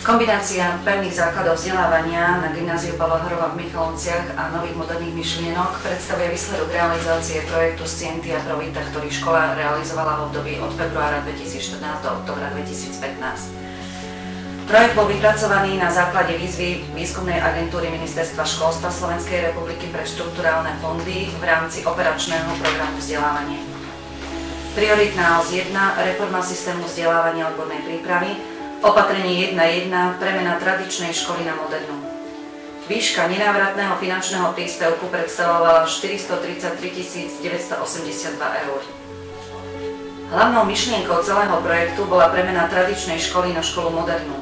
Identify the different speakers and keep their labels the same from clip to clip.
Speaker 1: Kombinácia pevných základov vzdelávania na gymnáziu Pavla Hrova v Michalovciach a nových moderných myšlienok predstavuje výsledok realizácie projektu Scientia Pro Vita, ktorý škola realizovala v období od februára 2014 do októbra 2015. Projekt bol vypracovaný na základe výzvy Výskumnej agentúry Ministerstva školstva Slovenskej republiky pre štrukturálne fondy v rámci operačného programu vzdelávanie. Prioritná os 1 reforma systému vzdelávania odbornej prípravy, opatrenie 1.1 premena tradičnej školy na modernú. Výška nenávratného finančného príspevku predstavovala 433 982 eur. Hlavnou myšlienkou celého projektu bola premena tradičnej školy na školu modernú,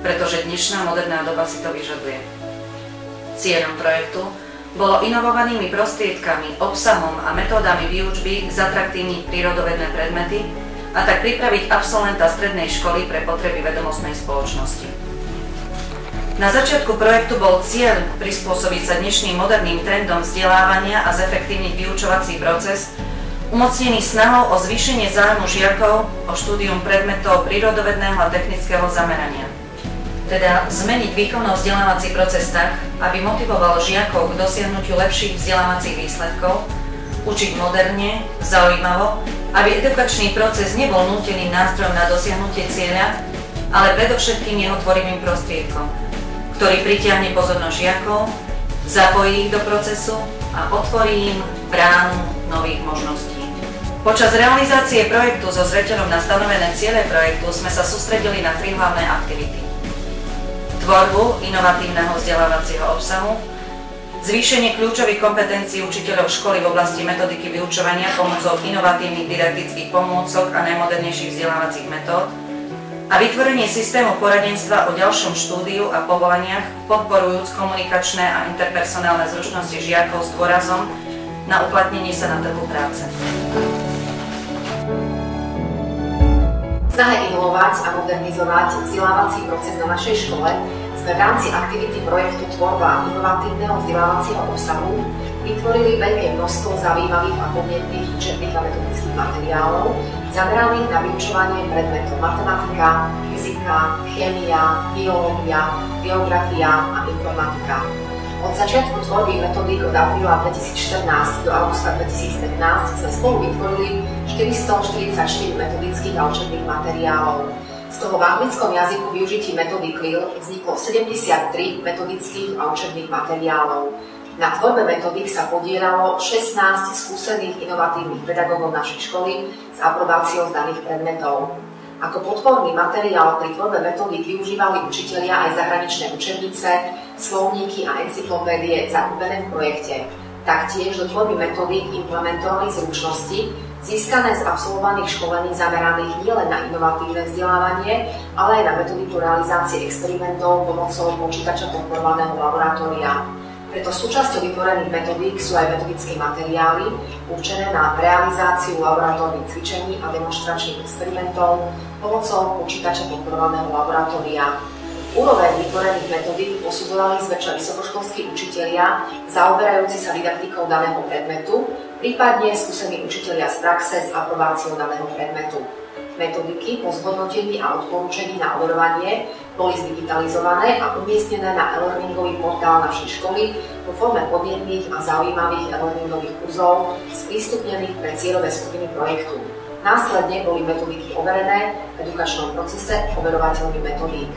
Speaker 1: pretože dnešná moderná doba si to vyžaduje. Cieľom projektu bolo inovovanými prostriedkami, obsahom a metódami výučby zatraktívniť prírodovedné predmety a tak pripraviť absolventa strednej školy pre potreby vedomostnej spoločnosti. Na začiatku projektu bol cieľ prispôsobiť sa dnešným moderným trendom vzdelávania a zefektívniť vyučovací proces, umocnený snahou o zvýšenie záujmu žiakov o štúdium predmetov prírodovedného a technického zamerania. Teda zmeniť výchovno-vzdelávací proces tak, aby motivoval žiakov k dosiahnutiu lepších vzdelávacích výsledkov, učiť moderne, zaujímavo, aby edukačný proces nebol núteným nástrojom na dosiahnutie cieľa, ale predovšetkým jeho tvorivým prostriedkom, ktorý pritiahne pozornosť žiakov, zapojí ich do procesu a otvorí im bránu nových možností. Počas realizácie projektu so zreteľom na stanovené ciele projektu sme sa sústredili na 3 hlavné aktivity. Tvorbu inovatívneho vzdelávacieho obsahu, zvýšenie kľúčových kompetencií učiteľov školy v oblasti metodiky vyučovania pomocou inovatívnych didaktických pomôcok a najmodernejších vzdelávacích metód a vytvorenie systému poradenstva o ďalšom štúdiu a povolaniach, podporujúc komunikačné a interpersonálne zručnosti žiakov s dôrazom na uplatnenie sa na trhu práce.
Speaker 2: Snahe inovovať a modernizovať vzdelávací proces na našej škole sme v rámci aktivity projektu Tvorba inovatívneho vzdelávacieho obsahu vytvorili veľké množstvo zaujímavých a podnetných učebných a metodických materiálov zameraných na vyučovanie predmetov matematika, fyzika, chémia, biológia, geografia a informatika. Od začiatku tvorby metodík od apríla 2014 do augusta 2015 sme spolu vytvorili 444 metodických a učebných materiálov. Z toho v anglickom jazyku využití metódy CLIL vzniklo 73 metodických a učebných materiálov. Na tvorbe metodík sa podielalo 16 skúsených inovatívnych pedagógov našej školy s aprobáciou z daných predmetov. Ako podporný materiál pri tvorbe metodík využívali učitelia aj zahraničné učebnice, slovníky a encyklopédie zakúpené v projekte. Taktiež do tvorby metodík implementovali zručnosti získané z absolvovaných školení zameraných nielen na inovatívne vzdelávanie, ale aj na metodiku realizácie experimentov pomocou počítača podporovaného laboratória. Preto súčasťou vytvorených metodík sú aj metodické materiály určené na realizáciu laboratórnych cvičení a demonštračných experimentov pomocou počítača podporovaného laboratória. Úroveň vytvorených metodík posudzovali zväčša vysokoškolskí učitelia zaoberajúci sa didaktikou daného predmetu, prípadne skúsení učitelia z praxe s aprobáciou daného predmetu. Metodiky po zhodnotení a odporúčení na overovanie boli zdigitalizované a umiestnené na e-learningový portál našej školy vo forme podnetných a zaujímavých e-learningových kurzov sprístupnených pre cieľové skupiny projektu. Následne boli metodiky overené v edukačnom procese overovateľmi metodík.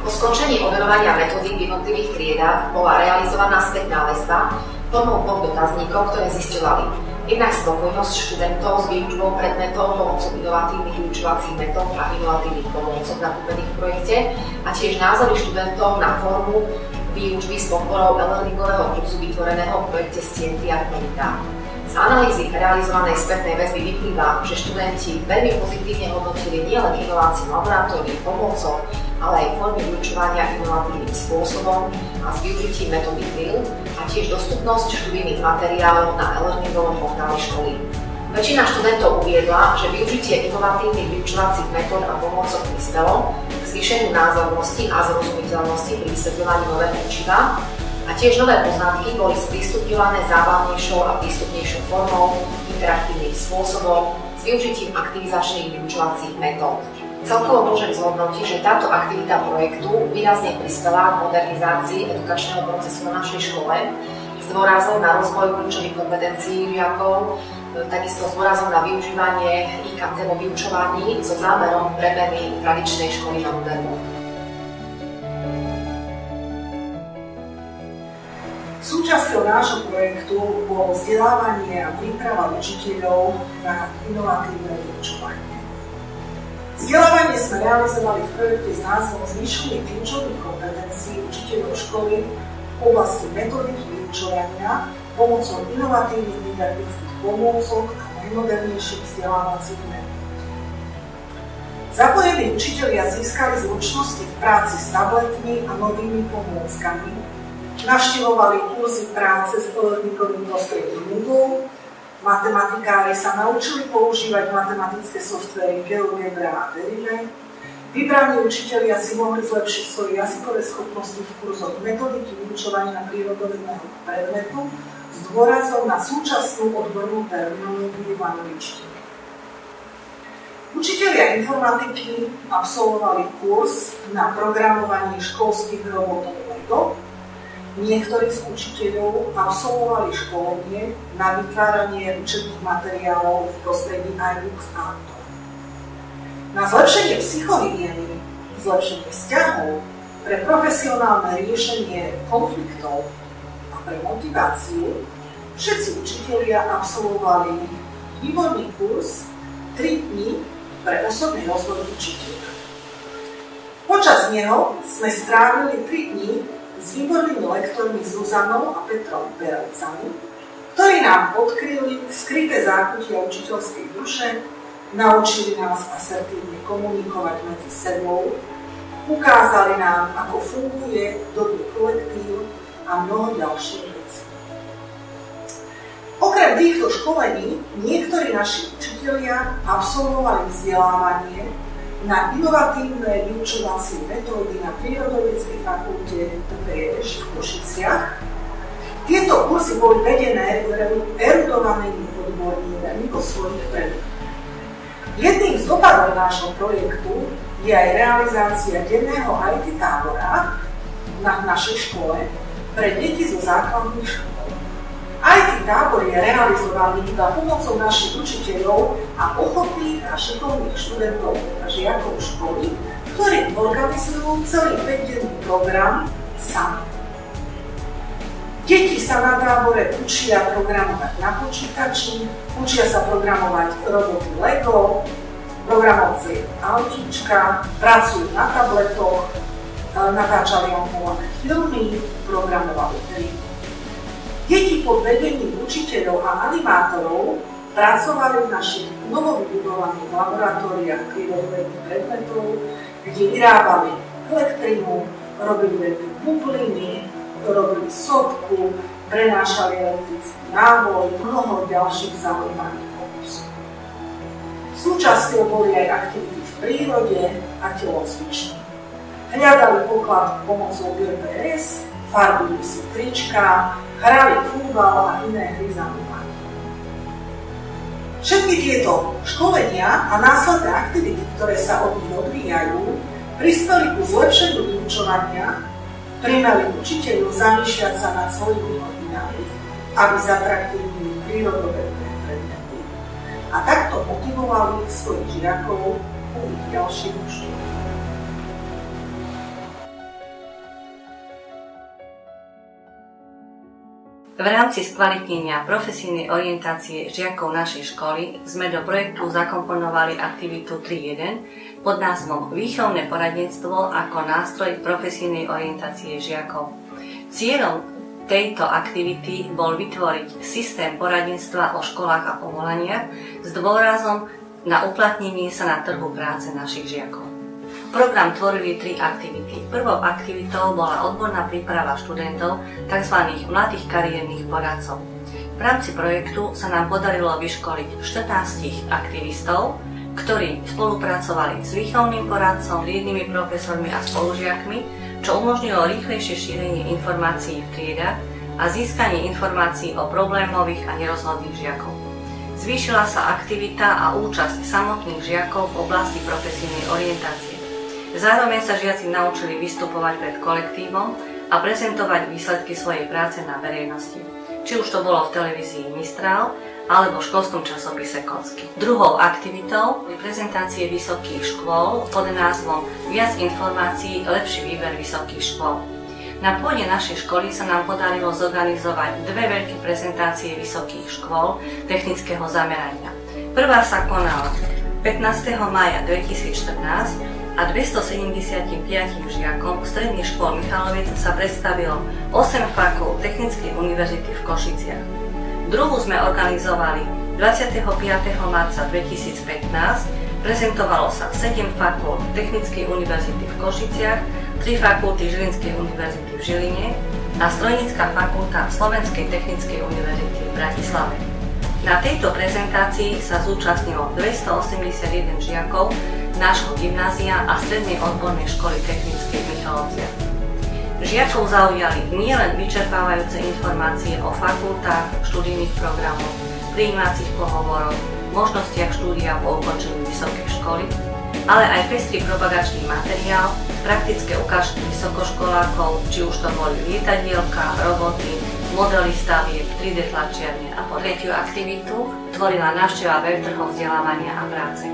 Speaker 2: Po skončení overovania metodík v jednotlivých triedách bola realizovaná spätná väzba formou 2 dotazníkov, ktoré zisťovali jednak spokojnosť študentov s výučbou predmetov pomocou inovatívnych vyučovacích metód a inovatívnych pomôcok zakúpených v projekte a tiež názory študentov na formu výučby s podporou e-learningového kurzu vytvoreného v projekte Scientia Pro Vita. Z analýzy realizovanej spätnej väzby vyplýva, že študenti veľmi pozitívne hodnotili nielen inováciu laboratórií, pomôcok, ale aj formy vyučovania inovatívnym spôsobom a s využitím metódy CLIL a tiež dostupnosť študijných materiálov na e-learningovom portále školy. Väčšina študentov uviedla, že využitie inovatívnych vyučovacích metód a pomôcok prispelo k zvýšeniu názornosti a zrozumiteľnosti pri vysvetľovaní nového učiva a tiež nové poznatky boli sprístupňované zábavnejšou a prístupnejšou formou, interaktívnym spôsobom s využitím aktivizačných vyučovacích metód. Celkovo môžem zhodnotiť, že táto aktivita projektu výrazne prispela k modernizácii edukačného procesu na našej škole s dôrazom na rozvoj kľúčových kompetencií žiakov, takisto s dôrazom na využívanie IKT vo vyučovaní so zámerom premeny tradičnej školy na modernú.
Speaker 3: Súčasťou nášho projektu bolo vzdelávanie a príprava učiteľov na inovatívne vyučovanie. Vzdelávanie sme realizovali v projekte s názvom Zvýšenie kľúčových kompetencií učiteľov školy v oblasti metodiky vyučovania pomocou inovatívnych didaktických pomôcok a najmodernejších vzdelávacích metód. Zapojení učitelia získali zručnosti v práci s tabletmi a novými pomôckami, navštevovali kurzy práce s odborníkovým prostredím Moodle, matematikári sa naučili používať matematické softvery GeoGebra a Derive, vybraní učitelia si mohli zlepšiť svoje jazykové schopnosti v kurzoch metodiky vyučovania prírodovedného predmetu s dôrazom na súčasnú odbornú terminológiu v angličtine. Učitelia informatiky absolvovali kurz na programovanie školských robotov Lego. Niektorí z učiteľov absolvovali školenie na vytváranie učebných materiálov v prostredí iBooks a Auto. Na zlepšenie psychohygieny, zlepšenie vzťahov, pre profesionálne riešenie konfliktov a pre motiváciu všetci učitelia absolvovali výborný kurz 3 dní pre osobný rozvoj učiteľa. Počas neho sme strávili 3 dní s výbornými lektormi Zuzanou a Petrom Perovcami, ktorí nám odkryli skryté zákutia učiteľskej duše, naučili nás asertívne komunikovať medzi sebou, ukázali nám, ako funguje dobrý kolektív a mnoho ďalších vecí. Okrem týchto školení niektorí naši učitelia absolvovali vzdelávanie na inovatívne vyučovacie metódy na Prírodovedeckej fakulte UPŠ v Košiciach. Tieto kursy boli vedené erudovanými odborníkmi vo svojich predmetoch. Jedným z dopadov nášho projektu je aj realizácia denného IT tábora na našej škole pre deti zo základných škôl. IT tábor je realizovaný iba pomocou našich učiteľov a ochotných a šikovných študentov a žiakov školy, ktorí organizujú celý 5-denný program sami. Deti sa na tábore učia programovať na počítači, učia sa programovať roboty Lego, programovacie autíčka, pracujú na tabletoch, natáčali animované filmy, programovali hry. Deti pod vedením učiteľov a animátorov pracovali v našich novovybudovaných laboratóriách prírodovedných predmetov, kde vyrábali elektrinu, robili bubliny, robili sopku, prenášali elektrický náboj, mnoho ďalších zaujímavých pokusov. Súčasťou boli aj aktivity v prírode a telocvične. Hľadali poklad pomocou GPS, farbili si trička, hrali futbal a iné hry zajímavé. Všetky tieto školenia a následné aktivity, ktoré sa od nich odvíjajú, prispeli ku zlepšeniu vyučovania, primeli učiteľov zamýšľať sa nad svojimi hodinami, aby zatraktívnili prírodovedné predmety a takto motivovali svojich žiakov ku ich ďalšiemu štúdiu.
Speaker 1: V rámci skvalitnenia profesijnej orientácie žiakov našej školy sme do projektu zakomponovali aktivitu 3.1 pod názvom Výchovné poradenstvo ako nástroj profesijnej orientácie žiakov. Cieľom tejto aktivity bol vytvoriť systém poradenstva o školách a povolaniach s dôrazom na uplatnenie sa na trhu práce našich žiakov. Program tvorili 3 aktivity. Prvou aktivitou bola odborná príprava študentov, tzv. Mladých kariérnych poradcov. V rámci projektu sa nám podarilo vyškoliť 14 aktivistov, ktorí spolupracovali s výchovným poradcom, riednymi profesormi a spolužiakmi, čo umožnilo rýchlejšie šírenie informácií v triedách a získanie informácií o problémových a nerozhodných žiakov. S
Speaker 4: Zvýšila sa aktivita a účasť samotných žiakov v oblasti profesijnej orientácie. Zároveň sa žiaci naučili vystupovať pred kolektívom a prezentovať výsledky svojej práce na verejnosti. Či už to bolo v televízii Mistral alebo v školskom časopise Kocky. Druhou aktivitou je prezentácie vysokých škôl pod názvom Viac informácií, lepší výber vysokých škôl. Na pôde našej školy sa nám podarilo zorganizovať dve veľké prezentácie vysokých škôl technického zamerania. Prvá sa konala 15. mája 2014 a 275 žiakom stredných škôl Michalovec sa predstavilo 8 fakult Technickej univerzity v Košiciach. Druhú sme organizovali 25. marca 2015, prezentovalo sa 7 fakult Technickej univerzity v Košiciach, 3 fakulty Žilinskej univerzity v Žiline a Strojnícka fakulta Slovenskej technickej univerzity v Bratislave. Na tejto prezentácii sa zúčastnilo 281 žiakov nášho gymnázia a Strednej odbornej školy technickej v Michalovciach. Žiakov zaujali nielen vyčerpávajúce informácie o fakultách, študijných programoch, prijímacích pohovoroch, možnostiach štúdia po ukončení vysokej školy, ale aj pestrý propagačný materiál, praktické ukážky vysokoškolákov, či už to boli lietadielka, roboty, modely stavieb, 3D tlačiarne a po tretiu aktivitu tvorila návšteva veľtrhov vzdelávania a práce.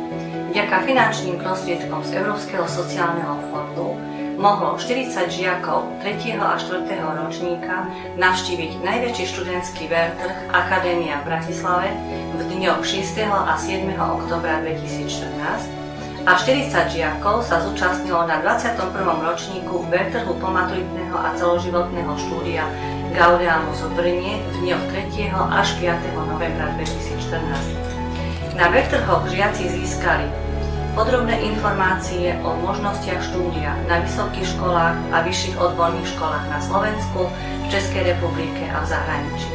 Speaker 4: Vďaka finančným prostriedkom z Európskeho sociálneho fondu mohlo 40 žiakov 3. a 4. ročníka navštíviť najväčší študentský veľtrh Akadémia v Bratislave v dňoch 6. a 7. októbra 2014 a 40 žiakov sa zúčastnilo na 21. ročníku veľtrhu pomaturitného a celoživotného štúdia Gaudeamus v Brne v dňoch 3. až 5. novembra 2014. Na veľtrhoch žiaci získali podrobné informácie o možnostiach štúdia na vysokých školách a vyšších odborných školách na Slovensku, v Českej republike a v zahraničí.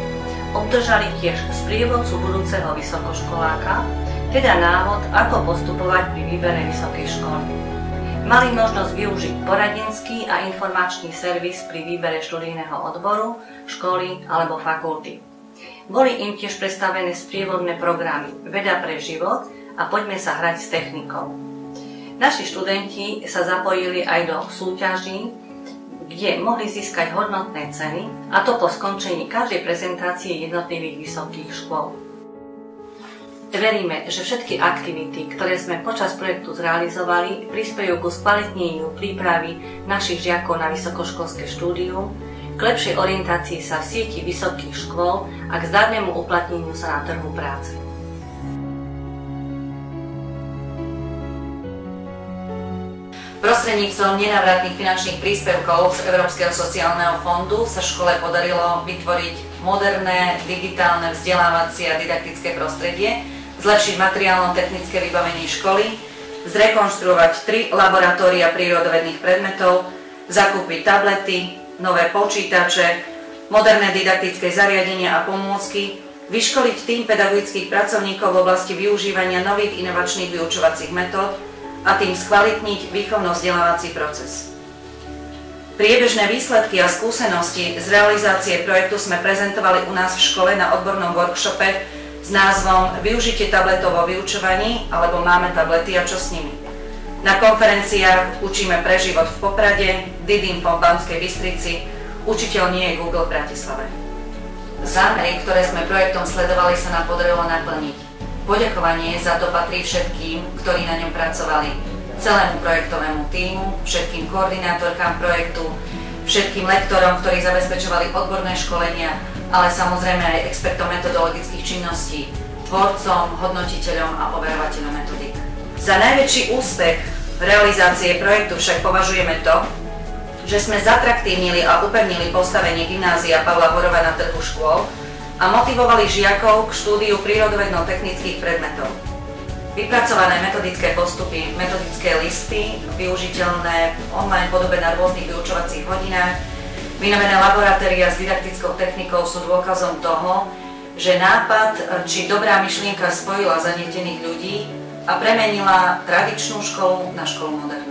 Speaker 4: Obdržali tiež sprievodcu budúceho vysokoškoláka, teda návod, ako postupovať pri výbere vysokej školy. Mali možnosť využiť poradenský a informačný servis pri výbere študijného odboru, školy alebo fakulty. Boli im tiež predstavené sprievodné programy Veda pre život a Poďme sa hrať s technikou. Naši študenti sa zapojili aj do súťaží, kde mohli získať hodnotné ceny, a to po skončení každej prezentácie jednotlivých vysokých škôl. Veríme, že všetky aktivity, ktoré sme počas projektu zrealizovali, prispejú ku skvalitneniu prípravy našich žiakov na vysokoškolské štúdium, k lepšej orientácii sa v sieti vysokých škôl a k zdarnému uplatneniu sa na trhu práce.
Speaker 1: Prostredníctvom nenávratných finančných príspevkov z Európskeho sociálneho fondu sa škole podarilo vytvoriť moderné, digitálne vzdelávacie a didaktické prostredie, zlepšiť materiálno-technické vybavenie školy, zrekonštruovať 3 laboratória prírodovedných predmetov, zakúpiť tablety, nové počítače, moderné didaktické zariadenia a pomôcky, vyškoliť tým pedagogických pracovníkov v oblasti využívania nových inovačných vyučovacích metód a tým skvalitniť výchovno-vzdelávací proces. Priebežné výsledky a skúsenosti z realizácie projektu sme prezentovali u nás v škole na odbornom workshope s názvom Využitie tabletov vo vyučovaní alebo Máme tablety a čo s nimi. Na konferenciách Učíme pre život v Poprade, Didinfo v Banskej Bystrici, Učiteľ nie je Google v Bratislave. Zámery, ktoré sme projektom sledovali, sa nám podarilo naplniť. Poďakovanie za to patrí všetkým, ktorí na ňom pracovali, celému projektovému tímu, všetkým koordinátorkám projektu, všetkým lektorom, ktorí zabezpečovali odborné školenia, ale samozrejme aj expertom metodologických činností, tvorcom, hodnotiteľom a overovateľom metodík. Za najväčší úspech realizácie projektu však považujeme to, že sme zatraktívnili a upevnili postavenie gymnázia Pavla Horova na trhu škôl a motivovali žiakov k štúdiu prírodovedno-technických predmetov. Vypracované metodické postupy, metodické listy, využiteľné v online podobe na rôznych vyučovacích hodinách, vynovené laboratória s didaktickou technikou sú dôkazom toho, že nápad či dobrá myšlienka spojila zanietených ľudí a premenila tradičnú školu na školu modernú.